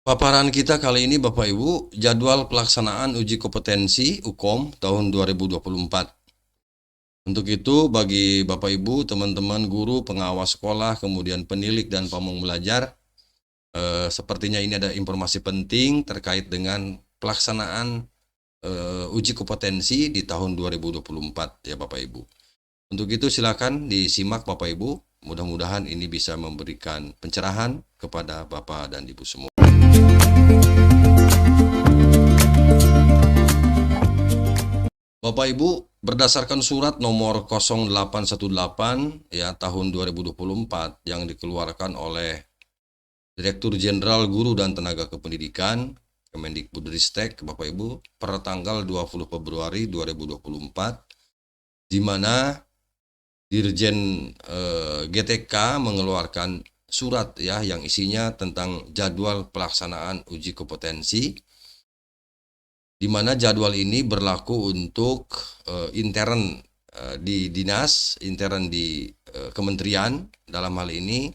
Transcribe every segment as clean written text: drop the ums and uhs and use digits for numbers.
Paparan kita kali ini Bapak Ibu, jadwal pelaksanaan uji kompetensi UKOM tahun 2024. Untuk itu bagi Bapak Ibu, teman-teman guru, pengawas sekolah, kemudian penilik dan pamong belajar, sepertinya ini ada informasi penting terkait dengan pelaksanaan uji kompetensi di tahun 2024 ya Bapak Ibu. Untuk itu silakan disimak Bapak Ibu, mudah-mudahan ini bisa memberikan pencerahan kepada Bapak dan Ibu semua. Bapak Ibu, berdasarkan surat nomor 0818 ya tahun 2024 yang dikeluarkan oleh Direktur Jenderal Guru dan Tenaga Kependidikan Kemendikbudristek Bapak Ibu per tanggal 20 Februari 2024 di mana Dirjen GTK mengeluarkan surat ya yang isinya tentang jadwal pelaksanaan uji kompetensi, di mana jadwal ini berlaku untuk intern di dinas, intern di kementerian, dalam hal ini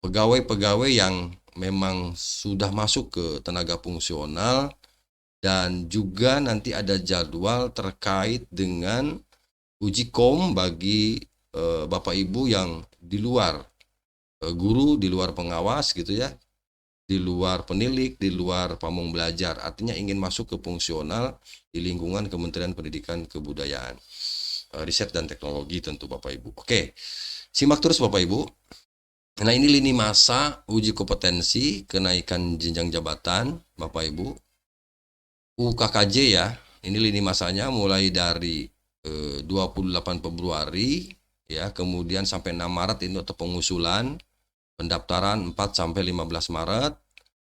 pegawai-pegawai yang memang sudah masuk ke tenaga fungsional, dan juga nanti ada jadwal terkait dengan uji kom bagi Bapak Ibu yang di luar guru, di luar pengawas gitu ya, di luar penilik, di luar pamong belajar, artinya ingin masuk ke fungsional di lingkungan Kementerian Pendidikan Kebudayaan, Riset dan Teknologi tentu Bapak Ibu. Oke, simak terus Bapak Ibu. Nah ini lini masa uji kompetensi kenaikan jenjang jabatan Bapak Ibu. UKKJ ya, ini lini masanya mulai dari 28 Februari ya, kemudian sampai 6 Maret ini untuk pengusulan. Pendaftaran 4 sampai 15 Maret,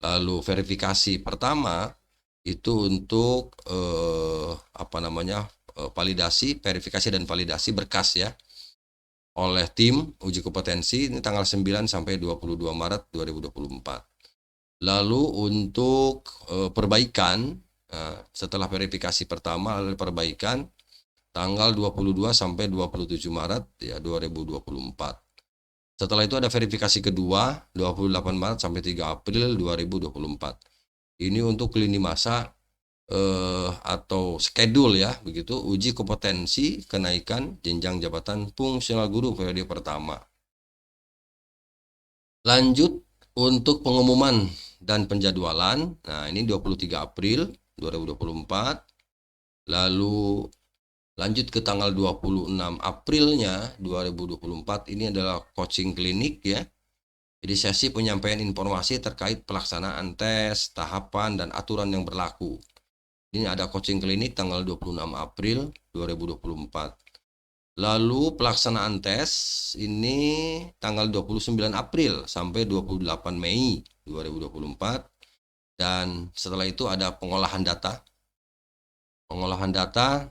lalu verifikasi pertama itu untuk validasi, verifikasi dan validasi berkas ya oleh tim uji kompetensi ini tanggal 9 sampai 22 Maret 2024. Lalu untuk perbaikan setelah verifikasi pertama lalu perbaikan tanggal 22 sampai 27 Maret ya 2024. Setelah itu ada verifikasi kedua 28 Maret sampai 3 April 2024. Ini untuk lini masa atau schedule ya, begitu uji kompetensi kenaikan jenjang jabatan fungsional guru periode pertama. Lanjut untuk pengumuman dan penjadwalan. Nah, ini 23 April 2024. Lalu lanjut ke tanggal 26 Aprilnya 2024, ini adalah coaching klinik ya. Jadi sesi penyampaian informasi terkait pelaksanaan tes, tahapan, dan aturan yang berlaku. Ini ada coaching klinik tanggal 26 April 2024. Lalu pelaksanaan tes ini tanggal 29 April sampai 28 Mei 2024. Dan setelah itu ada pengolahan data. Pengolahan data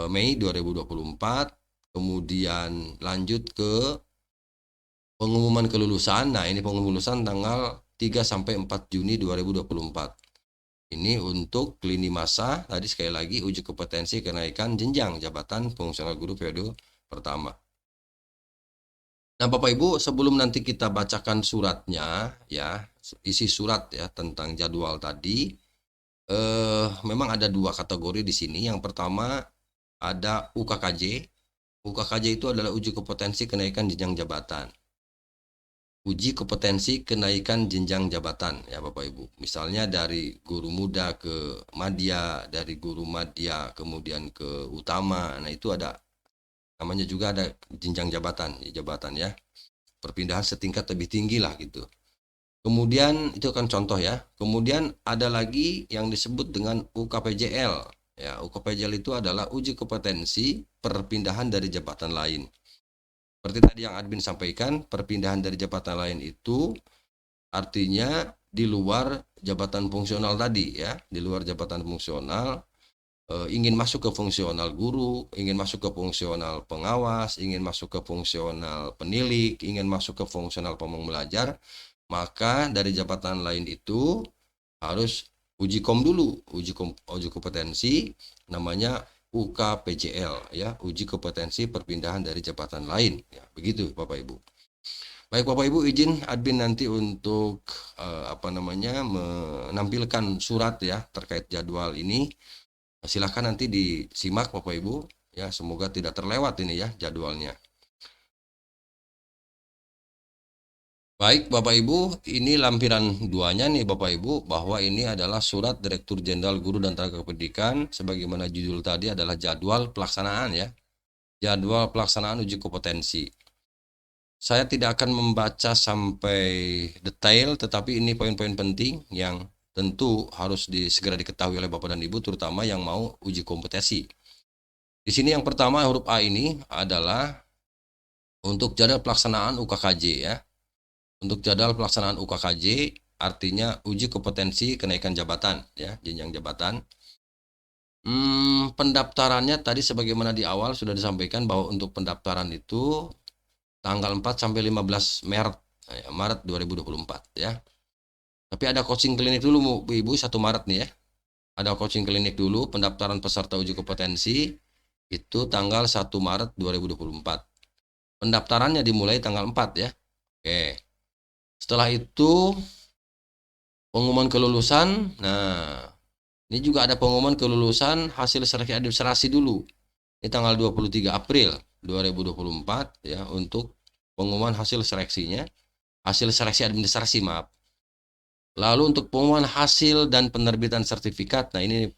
Mei 2024, kemudian lanjut ke pengumuman kelulusan. Nah, ini pengumuman kelulusan tanggal 3 sampai 4 Juni 2024. Ini untuk lini masa, tadi sekali lagi uji kompetensi kenaikan jenjang jabatan fungsional guru periode pertama. Nah, Bapak Ibu, sebelum nanti kita bacakan suratnya ya, isi surat ya tentang jadwal tadi, memang ada dua kategori di sini. Yang pertama ada UKKJ. UKKJ itu adalah uji kompetensi kenaikan jenjang jabatan. Uji kompetensi kenaikan jenjang jabatan ya Bapak Ibu. Misalnya dari guru muda ke madya, dari guru madya kemudian ke utama. Nah, itu ada namanya juga ada jenjang jabatan ya. Perpindahan setingkat lebih tinggi lah gitu. Kemudian itu kan contoh ya. Kemudian ada lagi yang disebut dengan UKPJL. Ya, UKPJL itu adalah uji kompetensi perpindahan dari jabatan lain. Seperti tadi yang admin sampaikan, perpindahan dari jabatan lain itu artinya di luar jabatan fungsional tadi ya, di luar jabatan fungsional, ingin masuk ke fungsional guru, ingin masuk ke fungsional pengawas, ingin masuk ke fungsional penilik, ingin masuk ke fungsional pamong belajar, maka dari jabatan lain itu harus uji kom dulu, uji kompetensi namanya UKPJL ya, uji kompetensi perpindahan dari jabatan lain ya, begitu Bapak Ibu. Baik Bapak Ibu, izin admin nanti untuk menampilkan surat ya terkait jadwal ini. Silahkan nanti disimak Bapak Ibu ya, semoga tidak terlewat ini ya jadwalnya. Baik Bapak Ibu, ini lampiran duanya nih Bapak Ibu, bahwa ini adalah surat Direktur Jenderal Guru dan Tenaga Pendidikan, sebagaimana judul tadi adalah jadwal pelaksanaan ya, jadwal pelaksanaan uji kompetensi. Saya tidak akan membaca sampai detail, tetapi ini poin-poin penting yang tentu harus segera diketahui oleh Bapak dan Ibu, terutama yang mau uji kompetensi. Di sini yang pertama huruf A ini adalah untuk jadwal pelaksanaan UKKJ ya. Untuk jadwal pelaksanaan UKKJ artinya uji kompetensi kenaikan jabatan ya, jenjang jabatan. Pendaftarannya tadi sebagaimana di awal sudah disampaikan bahwa untuk pendaftaran itu tanggal 4 sampai 15 Maret 2024 ya. Tapi ada coaching klinik dulu Bu Ibu 1 Maret nih ya. Ada coaching klinik dulu, pendaftaran peserta uji kompetensi itu tanggal 1 Maret 2024. Pendaftarannya dimulai tanggal 4 ya. Oke. Setelah itu pengumuman kelulusan. Nah, ini juga ada pengumuman kelulusan hasil seleksi administrasi dulu. Ini tanggal 23 April 2024 ya, untuk pengumuman hasil seleksinya, hasil seleksi administrasi maaf. Lalu untuk pengumuman hasil dan penerbitan sertifikat, nah ini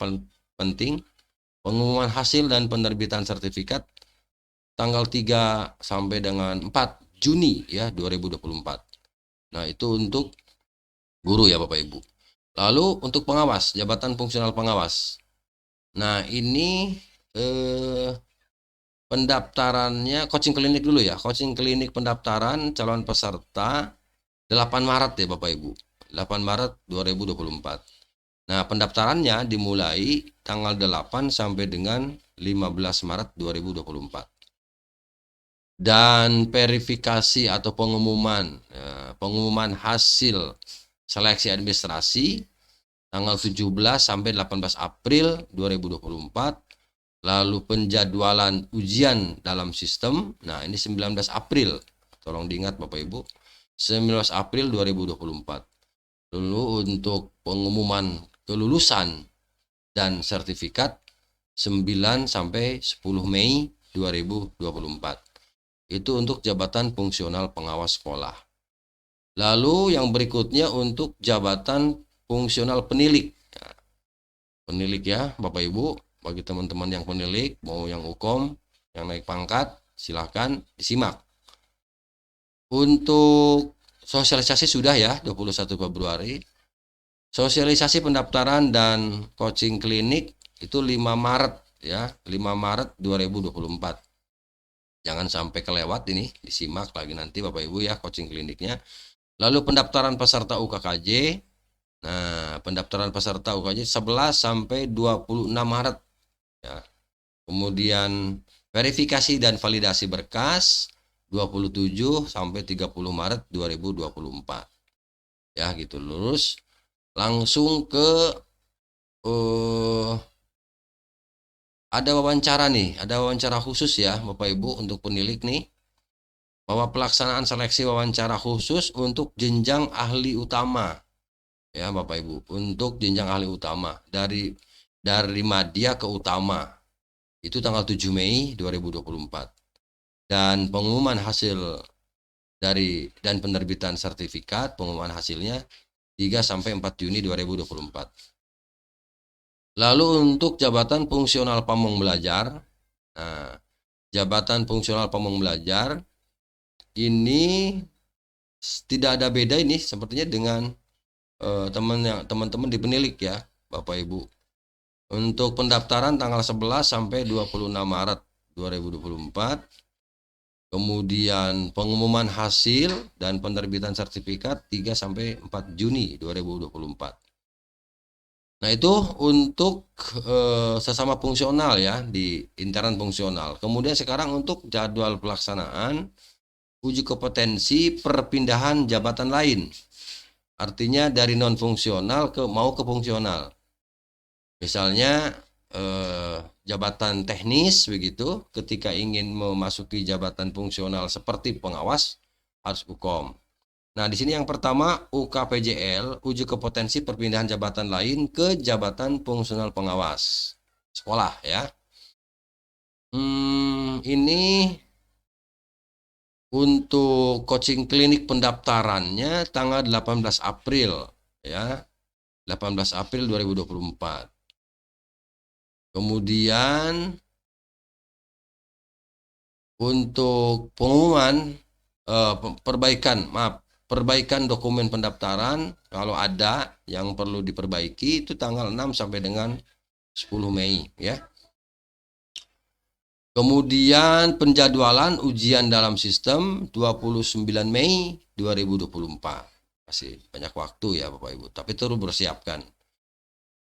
penting, pengumuman hasil dan penerbitan sertifikat tanggal 3 sampai dengan 4 Juni ya 2024. Nah itu untuk guru ya Bapak Ibu. Lalu untuk pengawas, jabatan fungsional pengawas. Nah ini pendaftarannya coaching klinik dulu ya. Coaching klinik pendaftaran calon peserta 8 Maret ya Bapak Ibu. 8 Maret 2024. Nah, pendaftarannya dimulai tanggal 8 sampai dengan 15 Maret 2024. Dan verifikasi atau pengumuman hasil seleksi administrasi tanggal 17 sampai 18 April 2024. Lalu penjadwalan ujian dalam sistem, nah ini 19 April, tolong diingat Bapak Ibu, 19 April 2024. Lalu untuk pengumuman kelulusan dan sertifikat 9 sampai 10 Mei 2024. Itu untuk jabatan fungsional pengawas sekolah. Lalu yang berikutnya untuk jabatan fungsional penilik. Nah, penilik ya Bapak Ibu, bagi teman-teman yang penilik, mau yang ukom, yang naik pangkat, silahkan disimak. Untuk sosialisasi sudah ya 21 Februari. Sosialisasi pendaftaran dan coaching klinik itu 5 Maret ya, 5 Maret 2024. Jangan sampai kelewat ini, disimak lagi nanti Bapak Ibu ya coaching kliniknya. Lalu pendaftaran peserta UKKJ. Nah, pendaftaran peserta UKKJ 11 sampai 26 Maret ya. Kemudian verifikasi dan validasi berkas 27 sampai 30 Maret 2024. Ya, gitu. Lurus langsung ke ada wawancara nih, ada wawancara khusus ya Bapak Ibu untuk penilik nih, bahwa pelaksanaan seleksi wawancara khusus untuk jenjang ahli utama ya Bapak Ibu, untuk jenjang ahli utama dari madya ke utama itu tanggal 7 Mei 2024. Dan pengumuman hasil dan penerbitan sertifikat pengumuman hasilnya 3 sampai 4 Juni 2024. Lalu untuk jabatan fungsional pamong belajar. Nah, jabatan fungsional pamong belajar ini tidak ada beda ini sepertinya dengan teman-teman di penilik ya Bapak Ibu. Untuk pendaftaran tanggal 11 sampai 26 Maret 2024. Kemudian pengumuman hasil dan penerbitan sertifikat 3 sampai 4 Juni 2024. Nah, itu untuk sesama fungsional ya, di intern fungsional. Kemudian sekarang untuk jadwal pelaksanaan uji kompetensi perpindahan jabatan lain. Artinya dari non fungsional mau ke fungsional. Misalnya jabatan teknis begitu, ketika ingin memasuki jabatan fungsional seperti pengawas, harus UKOM. Nah, di sini yang pertama UKPJL, uji kompetensi perpindahan jabatan lain ke jabatan fungsional pengawas sekolah ya. Ini untuk coaching klinik pendaftarannya tanggal 18 April ya. 18 April 2024. Kemudian untuk pengumuman perbaikan dokumen pendaftaran kalau ada yang perlu diperbaiki itu tanggal 6 sampai dengan 10 Mei ya. Kemudian penjadwalan ujian dalam sistem 29 Mei 2024. Masih banyak waktu ya Bapak Ibu, tapi terus bersiapkan.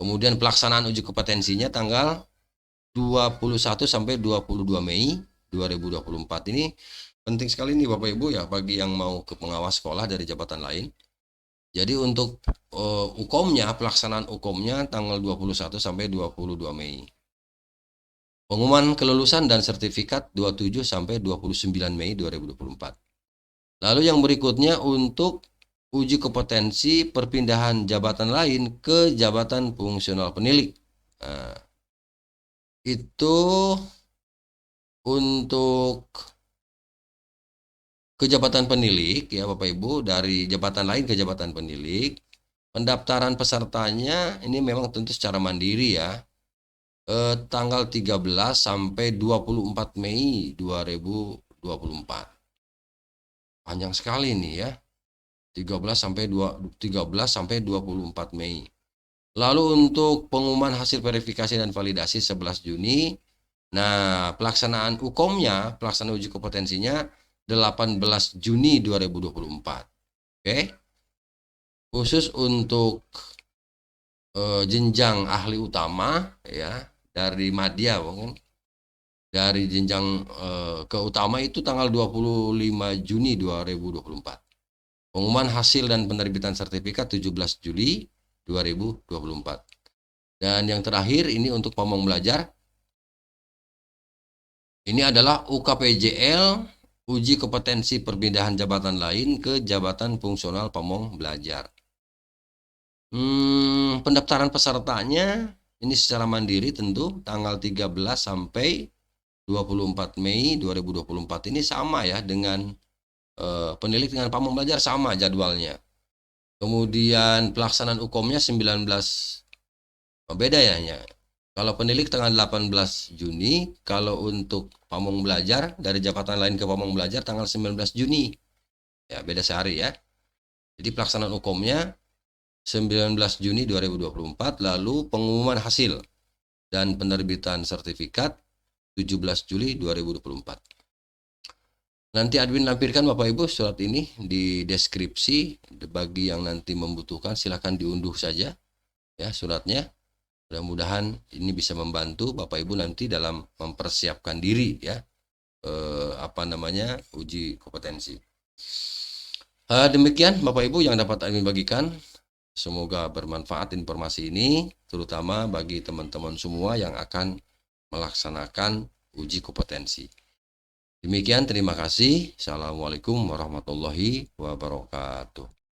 Kemudian pelaksanaan uji kompetensinya tanggal 21 sampai 22 Mei 2024. Ini penting sekali nih Bapak Ibu ya bagi yang mau ke pengawas sekolah dari jabatan lain. Jadi untuk UKOM-nya, pelaksanaan UKOM-nya tanggal 21 sampai 22 Mei. Pengumuman kelulusan dan sertifikat 27 sampai 29 Mei 2024. Lalu yang berikutnya untuk uji kompetensi perpindahan jabatan lain ke jabatan fungsional penilik. Nah, itu untuk ke jabatan penilik ya Bapak Ibu, dari jabatan lain ke jabatan penilik. Pendaftaran pesertanya ini memang tentu secara mandiri ya. Tanggal 13 sampai 24 Mei 2024. Panjang sekali nih ya. 13 sampai 24 Mei. Lalu untuk pengumuman hasil verifikasi dan validasi 11 Juni. Nah, pelaksanaan UKOM-nya, pelaksanaan uji kompetensinya 18 Juni 2024. Oke. Khusus untuk jenjang ahli utama ya dari madya mungkin. Dari jenjang ke utama itu tanggal 25 Juni 2024. Pengumuman hasil dan penerbitan sertifikat 17 Juli 2024. Dan yang terakhir ini untuk pamong belajar. Ini adalah UKPJL, uji kompetensi perpindahan jabatan lain ke jabatan fungsional pamong belajar. Pendaftaran pesertanya ini secara mandiri tentu tanggal 13 sampai 24 Mei 2024 ini sama ya dengan penilik dengan pamong belajar sama jadwalnya. Kemudian pelaksanaan UKOM-nya 19 beda ya. Kalau penilik tanggal 18 Juni, kalau untuk pamong belajar dari jabatan lain ke pamong belajar tanggal 19 Juni. Ya, beda sehari ya. Jadi pelaksanaan UKOM-nya 19 Juni 2024, lalu pengumuman hasil dan penerbitan sertifikat 17 Juli 2024. Nanti admin lampirkan Bapak Ibu surat ini di deskripsi, bagi yang nanti membutuhkan silahkan diunduh saja ya suratnya. Mudah-mudahan ini bisa membantu Bapak Ibu nanti dalam mempersiapkan diri ya uji kompetensi. Demikian Bapak Ibu yang dapat admin bagikan. Semoga bermanfaat informasi ini, terutama bagi teman-teman semua yang akan melaksanakan uji kompetensi. Demikian, terima kasih. Assalamualaikum warahmatullahi wabarakatuh.